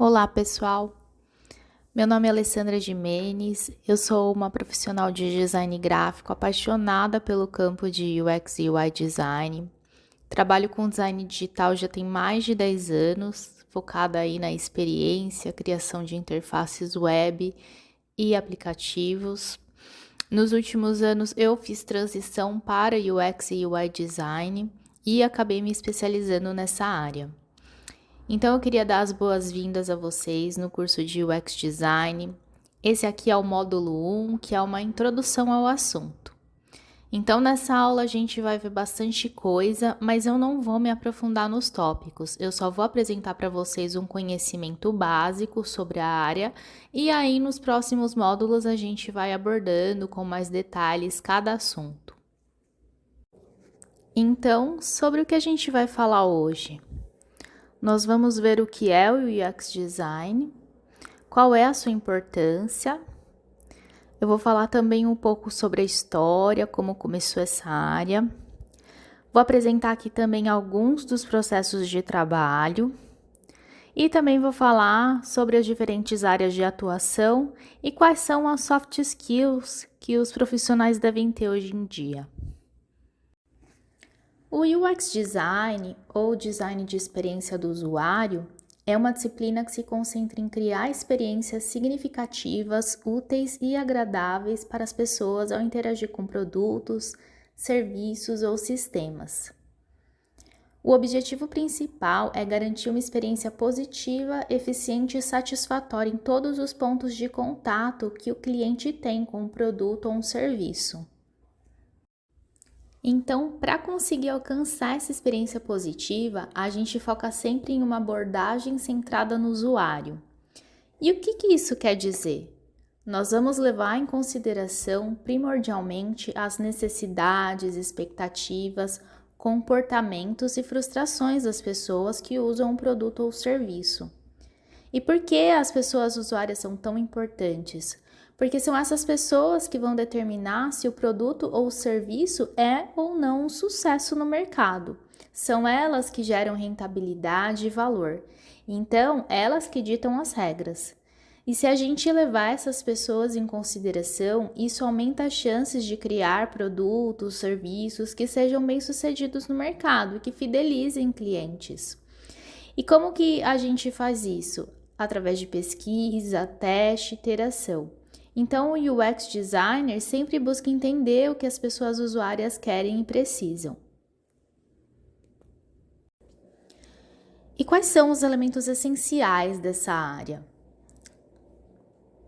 Olá, pessoal. Meu nome é Alessandra Gimenez. Eu sou uma profissional de design gráfico apaixonada pelo campo de UX e UI design. Trabalho com design digital já tem mais de 10 anos, focada aí na experiência, criação de interfaces web e aplicativos. Nos últimos anos eu fiz transição para UX e UI design e acabei me especializando nessa área. Então eu queria dar as boas-vindas a vocês no curso de UX Design. Esse aqui é o módulo 1, que é uma introdução ao assunto. Então nessa aula a gente vai ver bastante coisa, mas eu não vou me aprofundar nos tópicos. Eu só vou apresentar para vocês um conhecimento básico sobre a área e aí nos próximos módulos a gente vai abordando com mais detalhes cada assunto. Então, sobre o que a gente vai falar hoje? Nós vamos ver o que é o UX Design, qual é a sua importância. Eu vou falar também um pouco sobre a história, como começou essa área. Vou apresentar aqui também alguns dos processos de trabalho. E também vou falar sobre as diferentes áreas de atuação e quais são as soft skills que os profissionais devem ter hoje em dia. O UX Design, ou Design de Experiência do Usuário, é uma disciplina que se concentra em criar experiências significativas, úteis e agradáveis para as pessoas ao interagir com produtos, serviços ou sistemas. O objetivo principal é garantir uma experiência positiva, eficiente e satisfatória em todos os pontos de contato que o cliente tem com um produto ou um serviço. Então, para conseguir alcançar essa experiência positiva, a gente foca sempre em uma abordagem centrada no usuário. E o que isso quer dizer? Nós vamos levar em consideração primordialmente as necessidades, expectativas, comportamentos e frustrações das pessoas que usam um produto ou serviço. E por que as pessoas usuárias são tão importantes? Porque são essas pessoas que vão determinar se o produto ou o serviço é ou não um sucesso no mercado. São elas que geram rentabilidade e valor. Então, elas que ditam as regras. E se a gente levar essas pessoas em consideração, isso aumenta as chances de criar produtos, serviços que sejam bem-sucedidos no mercado e que fidelizem clientes. E como que a gente faz isso? Através de pesquisa, teste, iteração. Então, o UX Designer sempre busca entender o que as pessoas usuárias querem e precisam. E quais são os elementos essenciais dessa área?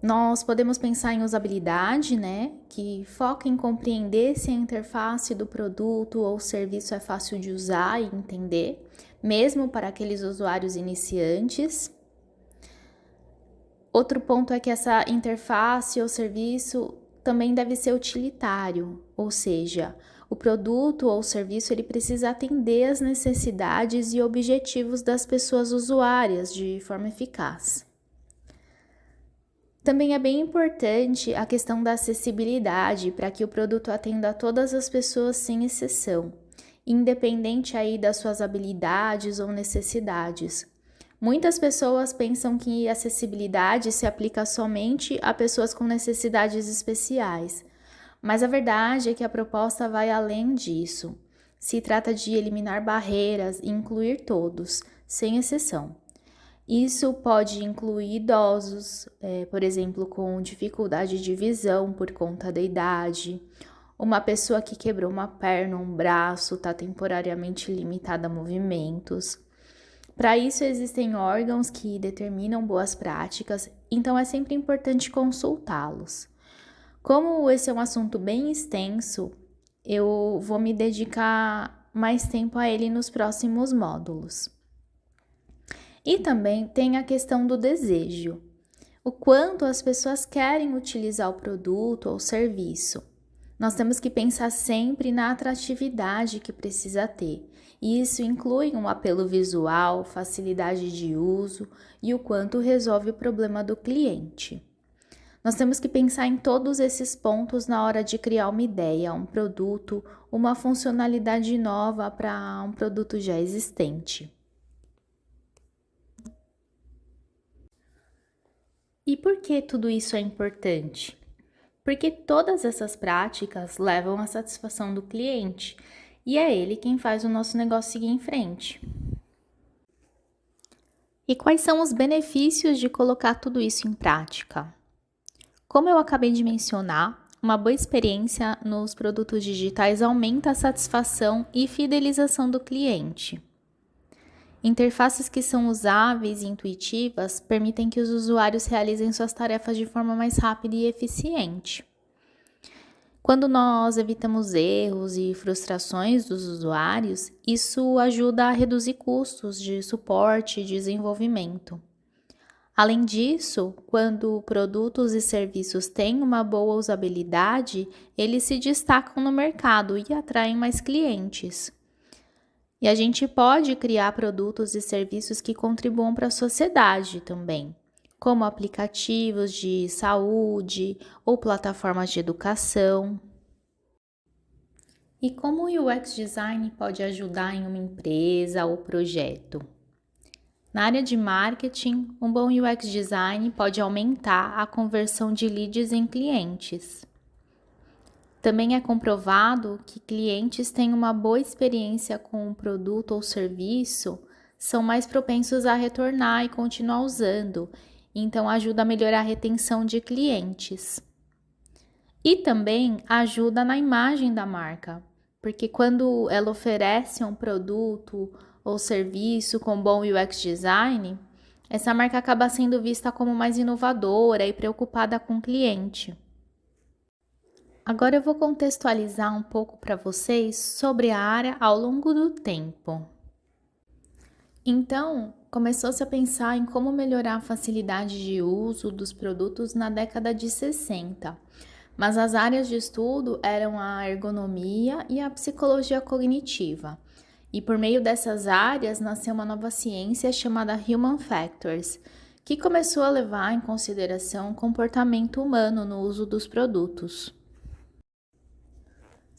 Nós podemos pensar em usabilidade, que foca em compreender se a interface do produto ou serviço é fácil de usar e entender, mesmo para aqueles usuários iniciantes. Outro ponto é que essa interface ou serviço também deve ser utilitário, ou seja, o produto ou serviço ele precisa atender às necessidades e objetivos das pessoas usuárias de forma eficaz. Também é bem importante a questão da acessibilidade para que o produto atenda a todas as pessoas sem exceção, independente aí das suas habilidades ou necessidades. Muitas pessoas pensam que acessibilidade se aplica somente a pessoas com necessidades especiais, mas a verdade é que a proposta vai além disso. Se trata de eliminar barreiras e incluir todos, sem exceção. Isso pode incluir idosos, por exemplo, com dificuldade de visão por conta da idade, uma pessoa que quebrou uma perna ou um braço, está temporariamente limitada a movimentos. Para isso, existem órgãos que determinam boas práticas, então é sempre importante consultá-los. Como esse é um assunto bem extenso, eu vou me dedicar mais tempo a ele nos próximos módulos. E também tem a questão do desejo. O quanto as pessoas querem utilizar o produto ou serviço. Nós temos que pensar sempre na atratividade que precisa ter. E isso inclui um apelo visual, facilidade de uso e o quanto resolve o problema do cliente. Nós temos que pensar em todos esses pontos na hora de criar uma ideia, um produto, uma funcionalidade nova para um produto já existente. por que tudo isso é importante? Porque todas essas práticas levam à satisfação do cliente e é ele quem faz o nosso negócio seguir em frente. E quais são os benefícios de colocar tudo isso em prática? Como eu acabei de mencionar, uma boa experiência nos produtos digitais aumenta a satisfação e fidelização do cliente. Interfaces que são usáveis e intuitivas permitem que os usuários realizem suas tarefas de forma mais rápida e eficiente. Quando nós evitamos erros e frustrações dos usuários, isso ajuda a reduzir custos de suporte e desenvolvimento. Além disso, quando produtos e serviços têm uma boa usabilidade, eles se destacam no mercado e atraem mais clientes. E a gente pode criar produtos e serviços que contribuam para a sociedade também, como aplicativos de saúde ou plataformas de educação. E como o UX Design pode ajudar em uma empresa ou projeto? Na área de marketing, um bom UX Design pode aumentar a conversão de leads em clientes. Também é comprovado que clientes têm uma boa experiência com um produto ou serviço, são mais propensos a retornar e continuar usando, então ajuda a melhorar a retenção de clientes. E também ajuda na imagem da marca, porque quando ela oferece um produto ou serviço com bom UX design, essa marca acaba sendo vista como mais inovadora e preocupada com o cliente. Agora eu vou contextualizar um pouco para vocês sobre a área ao longo do tempo. Então, começou-se a pensar em como melhorar a facilidade de uso dos produtos na década de 60, mas as áreas de estudo eram a ergonomia e a psicologia cognitiva. E por meio dessas áreas nasceu uma nova ciência chamada Human Factors, que começou a levar em consideração o comportamento humano no uso dos produtos.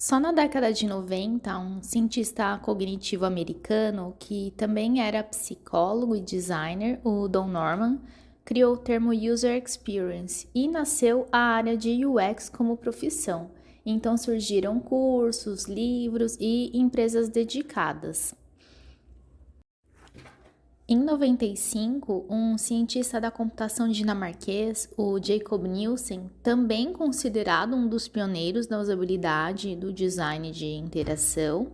Só na década de 90, um cientista cognitivo americano, que também era psicólogo e designer, o Don Norman, criou o termo User Experience e nasceu a área de UX como profissão. Então surgiram cursos, livros e empresas dedicadas. Em 95, um cientista da computação dinamarquês, o Jacob Nielsen, também considerado um dos pioneiros da usabilidade do design de interação,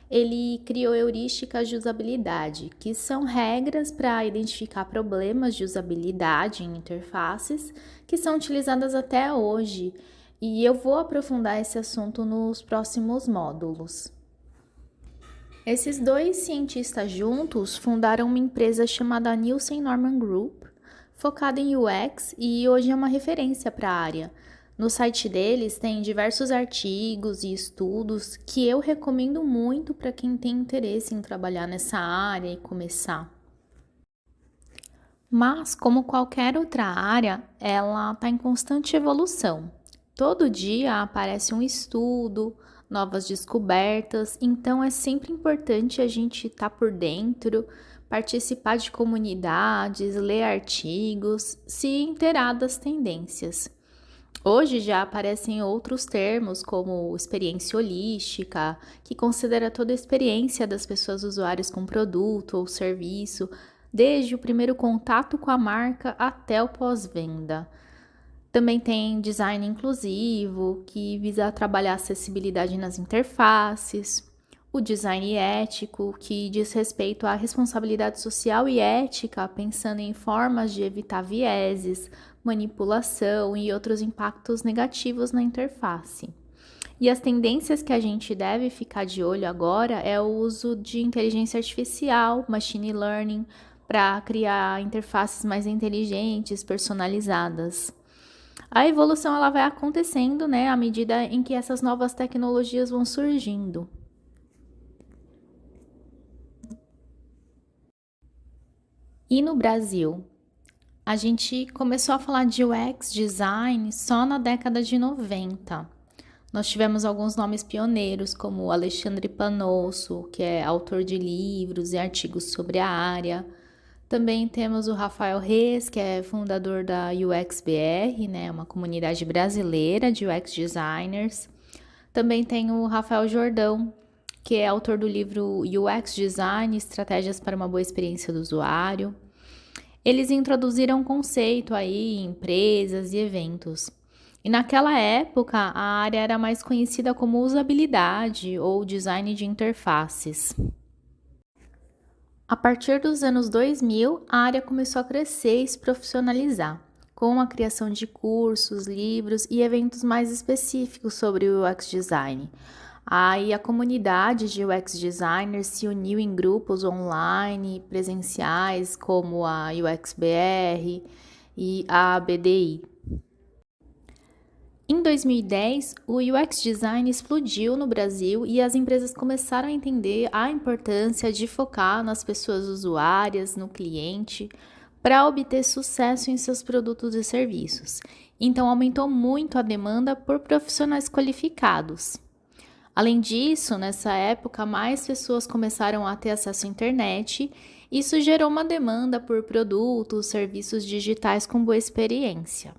ele criou heurísticas de usabilidade, que são regras para identificar problemas de usabilidade em interfaces que são utilizadas até hoje, e eu vou aprofundar esse assunto nos próximos módulos. Esses dois cientistas juntos fundaram uma empresa chamada Nielsen Norman Group, focada em UX e hoje é uma referência para a área. No site deles tem diversos artigos e estudos que eu recomendo muito para quem tem interesse em trabalhar nessa área e começar. Mas, como qualquer outra área, ela está em constante evolução. Todo dia aparece um estudo, novas descobertas, então é sempre importante a gente estar por dentro, participar de comunidades, ler artigos, se inteirar das tendências. Hoje já aparecem outros termos, como experiência holística, que considera toda a experiência das pessoas usuárias com produto ou serviço, desde o primeiro contato com a marca até o pós-venda. Também tem design inclusivo, que visa trabalhar a acessibilidade nas interfaces, o design ético, que diz respeito à responsabilidade social e ética, pensando em formas de evitar vieses, manipulação e outros impactos negativos na interface. E as tendências que a gente deve ficar de olho agora é o uso de inteligência artificial, machine learning, para criar interfaces mais inteligentes, personalizadas. A evolução ela vai acontecendo, né, à medida em que essas novas tecnologias vão surgindo. E no Brasil? A gente começou a falar de UX design só na década de 90. Nós tivemos alguns nomes pioneiros, como Alexandre Panosso, que é autor de livros e artigos sobre a área. Também temos o Rafael Reis, que é fundador da UXBR, né, uma comunidade brasileira de UX designers. Também tem o Rafael Jordão, que é autor do livro UX Design, Estratégias para uma Boa Experiência do Usuário. Eles introduziram um conceito aí em empresas e eventos. E naquela época, a área era mais conhecida como usabilidade ou design de interfaces. A partir dos anos 2000, a área começou a crescer e se profissionalizar, com a criação de cursos, livros e eventos mais específicos sobre o UX Design. Aí a comunidade de UX Designers se uniu em grupos online, presenciais, como a UXBR e a ABDI. Em 2010, o UX Design explodiu no Brasil e as empresas começaram a entender a importância de focar nas pessoas usuárias, no cliente, para obter sucesso em seus produtos e serviços. Então, aumentou muito a demanda por profissionais qualificados. Além disso, nessa época, mais pessoas começaram a ter acesso à internet. Isso gerou uma demanda por produtos, serviços digitais com boa experiência.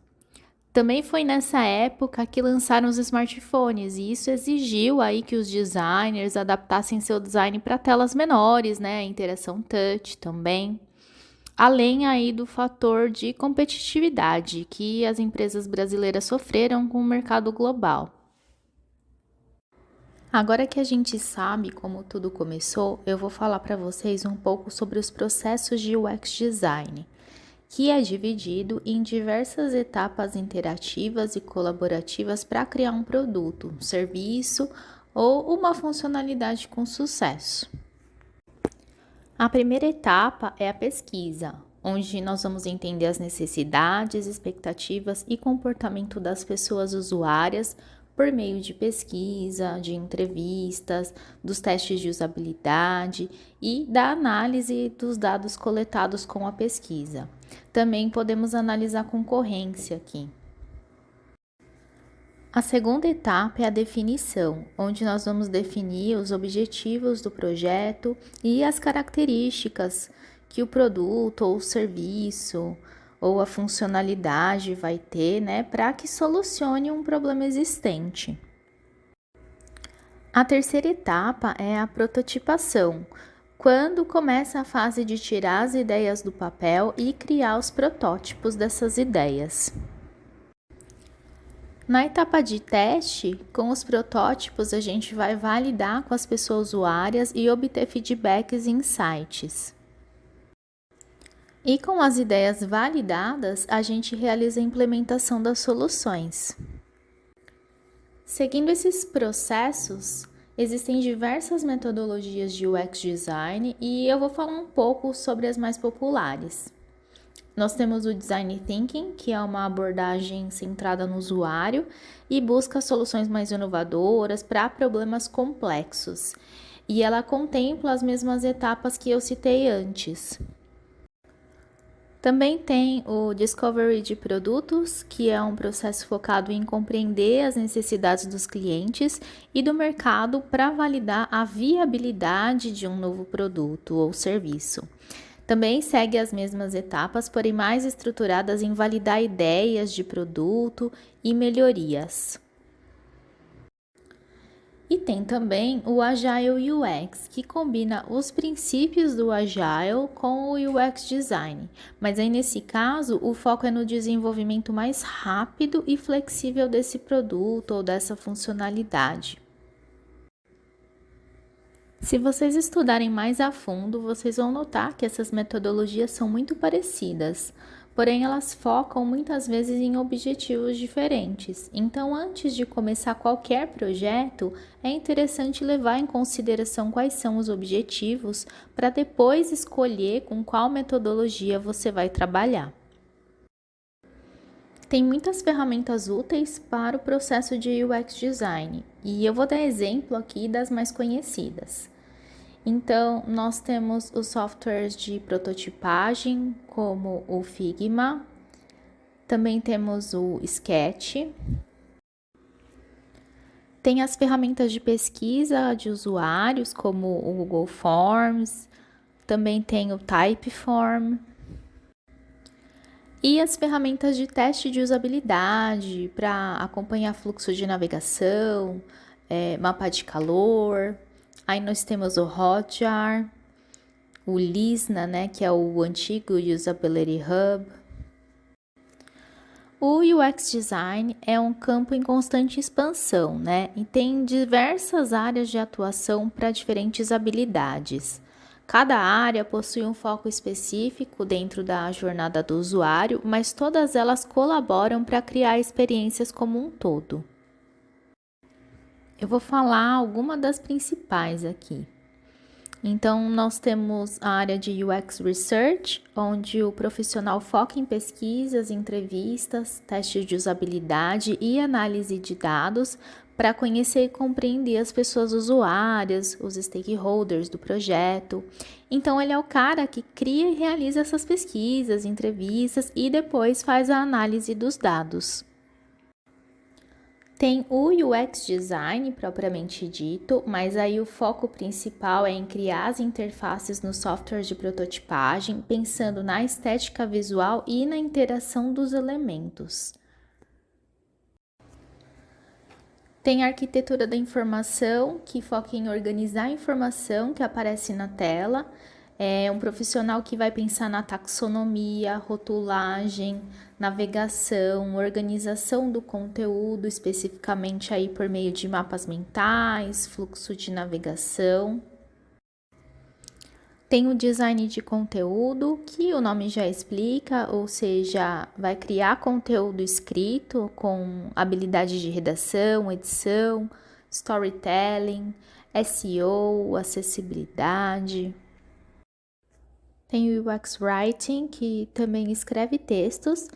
Também foi nessa época que lançaram os smartphones e isso exigiu aí que os designers adaptassem seu design para telas menores, né, a interação touch também. Além aí do fator de competitividade que as empresas brasileiras sofreram com o mercado global. Agora que a gente sabe como tudo começou, eu vou falar para vocês um pouco sobre os processos de UX design, que é dividido em diversas etapas interativas e colaborativas para criar um produto, um serviço ou uma funcionalidade com sucesso. A primeira etapa é a pesquisa, onde nós vamos entender as necessidades, expectativas e comportamento das pessoas usuárias por meio de pesquisa, de entrevistas, dos testes de usabilidade e da análise dos dados coletados com a pesquisa. Também podemos analisar a concorrência aqui. A segunda etapa é a definição, onde nós vamos definir os objetivos do projeto e as características que o produto ou o serviço ou a funcionalidade vai ter, né, para que solucione um problema existente. A terceira etapa é a prototipação, quando começa a fase de tirar as ideias do papel e criar os protótipos dessas ideias. Na etapa de teste, com os protótipos a gente vai validar com as pessoas usuárias e obter feedbacks e insights. E com as ideias validadas, a gente realiza a implementação das soluções. Seguindo esses processos, existem diversas metodologias de UX Design e eu vou falar um pouco sobre as mais populares. Nós temos o Design Thinking, que é uma abordagem centrada no usuário e busca soluções mais inovadoras para problemas complexos. E ela contempla as mesmas etapas que eu citei antes. Também tem o Discovery de produtos, que é um processo focado em compreender as necessidades dos clientes e do mercado para validar a viabilidade de um novo produto ou serviço. Também segue as mesmas etapas, porém mais estruturadas em validar ideias de produto e melhorias. E tem também o Agile UX, que combina os princípios do Agile com o UX Design, mas aí nesse caso o foco é no desenvolvimento mais rápido e flexível desse produto ou dessa funcionalidade. Se vocês estudarem mais a fundo, vocês vão notar que essas metodologias são muito parecidas, porém elas focam muitas vezes em objetivos diferentes. Então, antes de começar qualquer projeto, é interessante levar em consideração quais são os objetivos para depois escolher com qual metodologia você vai trabalhar. Tem muitas ferramentas úteis para o processo de UX Design e eu vou dar exemplo aqui das mais conhecidas. Então, nós temos os softwares de prototipagem, como o Figma, também temos o Sketch, tem as ferramentas de pesquisa de usuários, como o Google Forms, também tem o Typeform e as ferramentas de teste de usabilidade para acompanhar fluxo de navegação, mapa de calor. Aí nós temos o Hotjar, o Lisna, né, que é o antigo Usability Hub. O UX Design é um campo em constante expansão, né, e tem diversas áreas de atuação para diferentes habilidades. Cada área possui um foco específico dentro da jornada do usuário, mas todas elas colaboram para criar experiências como um todo. Eu vou falar algumas das principais aqui. Então, nós temos a área de UX Research, onde o profissional foca em pesquisas, entrevistas, testes de usabilidade e análise de dados para conhecer e compreender as pessoas usuárias, os stakeholders do projeto. Então, ele é o cara que cria e realiza essas pesquisas, entrevistas e depois faz a análise dos dados. Tem o UX Design propriamente dito, mas aí o foco principal é em criar as interfaces no software de prototipagem, pensando na estética visual e na interação dos elementos. Tem a arquitetura da informação, que foca em organizar a informação que aparece na tela. É um profissional que vai pensar na taxonomia, rotulagem, navegação, organização do conteúdo, especificamente aí por meio de mapas mentais, fluxo de navegação. Tem o design de conteúdo, que o nome já explica, ou seja, vai criar conteúdo escrito com habilidade de redação, edição, storytelling, SEO, acessibilidade. Tem o UX Writing, que também escreve textos,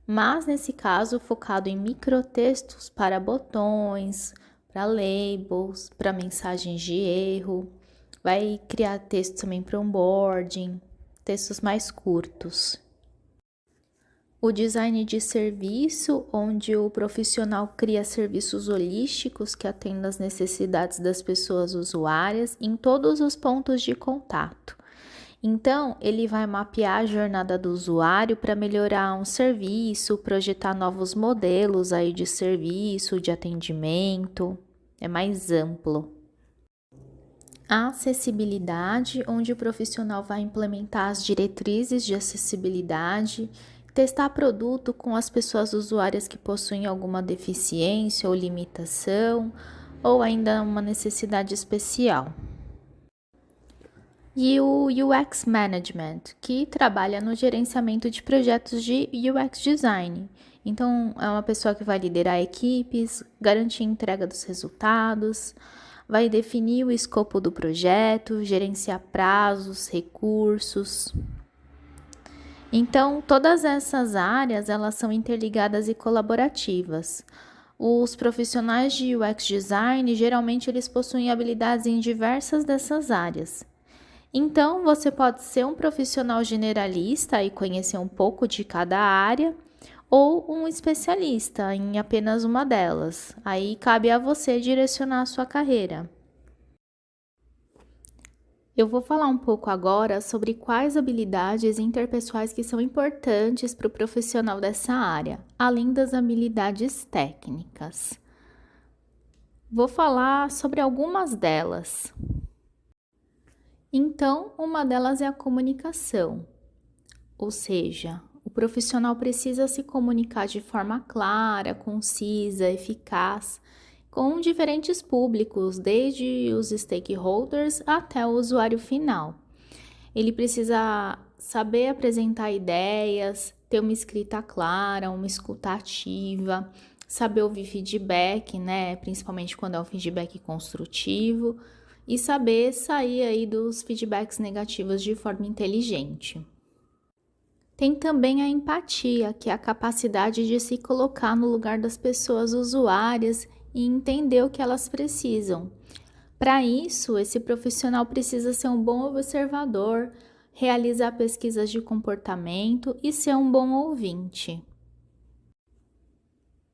mas nesse caso focado em microtextos para botões, para labels, para mensagens de erro. Vai criar textos também para onboarding, textos mais curtos. O design de serviço, onde o profissional cria serviços holísticos que atendam às necessidades das pessoas usuárias em todos os pontos de contato. Então, ele vai mapear a jornada do usuário para melhorar um serviço, projetar novos modelos aí de serviço, de atendimento. É mais amplo. A acessibilidade, onde o profissional vai implementar as diretrizes de acessibilidade, testar produto com as pessoas usuárias que possuem alguma deficiência ou limitação, ou ainda uma necessidade especial. E o UX Management, que trabalha no gerenciamento de projetos de UX Design. Então, é uma pessoa que vai liderar equipes, garantir a entrega dos resultados, vai definir o escopo do projeto, gerenciar prazos, recursos. Então, todas essas áreas, elas são interligadas e colaborativas. Os profissionais de UX Design, geralmente, eles possuem habilidades em diversas dessas áreas. Então, você pode ser um profissional generalista e conhecer um pouco de cada área, ou um especialista em apenas uma delas. Aí cabe a você direcionar a sua carreira. Eu vou falar um pouco agora sobre quais habilidades interpessoais que são importantes para o profissional dessa área, além das habilidades técnicas. Vou falar sobre algumas delas. Então, uma delas é a comunicação, ou seja, o profissional precisa se comunicar de forma clara, concisa, eficaz, com diferentes públicos, desde os stakeholders até o usuário final. Ele precisa saber apresentar ideias, ter uma escrita clara, uma escuta ativa, saber ouvir feedback, né? Principalmente quando é um feedback construtivo, e saber sair aí dos feedbacks negativos de forma inteligente. Tem também a empatia, que é a capacidade de se colocar no lugar das pessoas usuárias e entender o que elas precisam. Para isso, esse profissional precisa ser um bom observador, realizar pesquisas de comportamento e ser um bom ouvinte.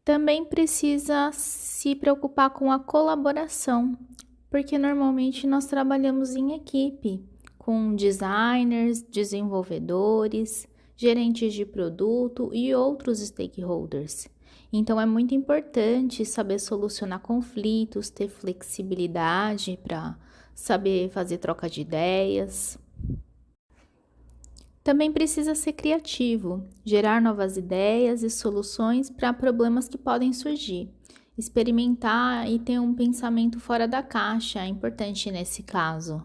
Também precisa se preocupar com a colaboração, porque normalmente nós trabalhamos em equipe, com designers, desenvolvedores, gerentes de produto e outros stakeholders. Então, é muito importante saber solucionar conflitos, ter flexibilidade para saber fazer troca de ideias. Também precisa ser criativo, gerar novas ideias e soluções para problemas que podem surgir. Experimentar e ter um pensamento fora da caixa é importante nesse caso.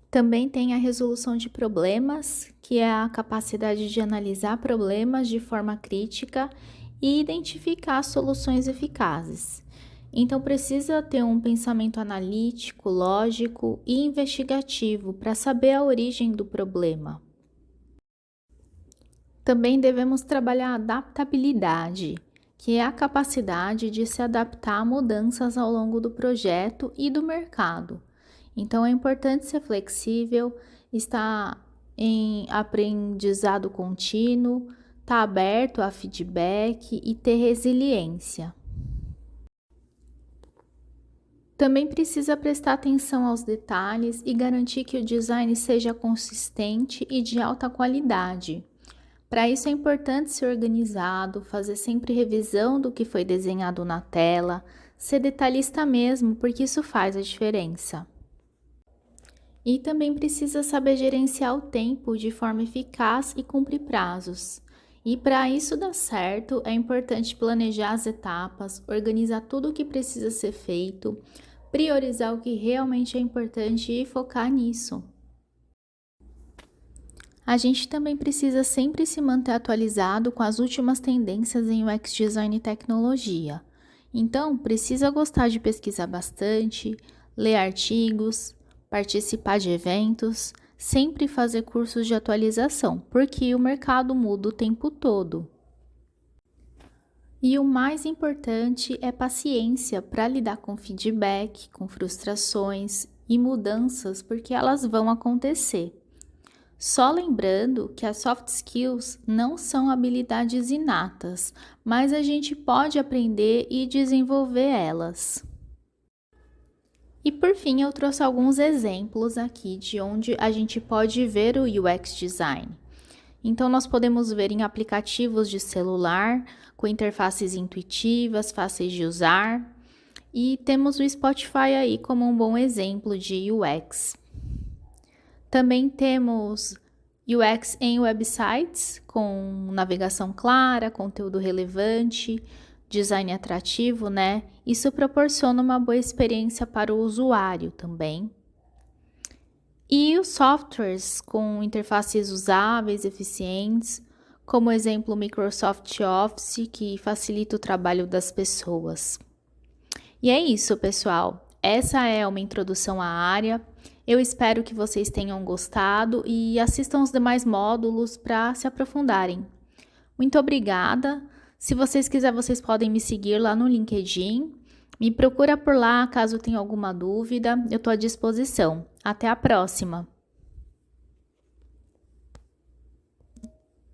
Também tem a resolução de problemas, que é a capacidade de analisar problemas de forma crítica e identificar soluções eficazes. Então, precisa ter um pensamento analítico, lógico e investigativo para saber a origem do problema. Também devemos trabalhar a adaptabilidade, que é a capacidade de se adaptar a mudanças ao longo do projeto e do mercado. Então, é importante ser flexível, estar em aprendizado contínuo, estar aberto a feedback e ter resiliência. Também precisa prestar atenção aos detalhes e garantir que o design seja consistente e de alta qualidade. Para isso é importante ser organizado, fazer sempre revisão do que foi desenhado na tela, ser detalhista mesmo, porque isso faz a diferença. E também precisa saber gerenciar o tempo de forma eficaz e cumprir prazos. E para isso dar certo, é importante planejar as etapas, organizar tudo o que precisa ser feito, priorizar o que realmente é importante e focar nisso. A gente também precisa sempre se manter atualizado com as últimas tendências em UX Design e tecnologia. Então, precisa gostar de pesquisar bastante, ler artigos, participar de eventos, sempre fazer cursos de atualização, porque o mercado muda o tempo todo. E o mais importante é paciência para lidar com feedback, com frustrações e mudanças, porque elas vão acontecer. Só lembrando que as soft skills não são habilidades inatas, mas a gente pode aprender e desenvolver elas. E por fim, eu trouxe alguns exemplos aqui de onde a gente pode ver o UX Design. Então, nós podemos ver em aplicativos de celular, com interfaces intuitivas, fáceis de usar. E temos o Spotify aí como um bom exemplo de UX. Também temos UX em websites, com navegação clara, conteúdo relevante, design atrativo, né? Isso proporciona uma boa experiência para o usuário também. E os softwares com interfaces usáveis, eficientes, como exemplo o Microsoft Office, que facilita o trabalho das pessoas. E é isso, pessoal. Essa é uma introdução à área. Eu espero que vocês tenham gostado e assistam os demais módulos para se aprofundarem. Muito obrigada. Se vocês quiserem, vocês podem me seguir lá no LinkedIn. Me procura por lá caso tenha alguma dúvida. Eu estou à disposição. Até a próxima!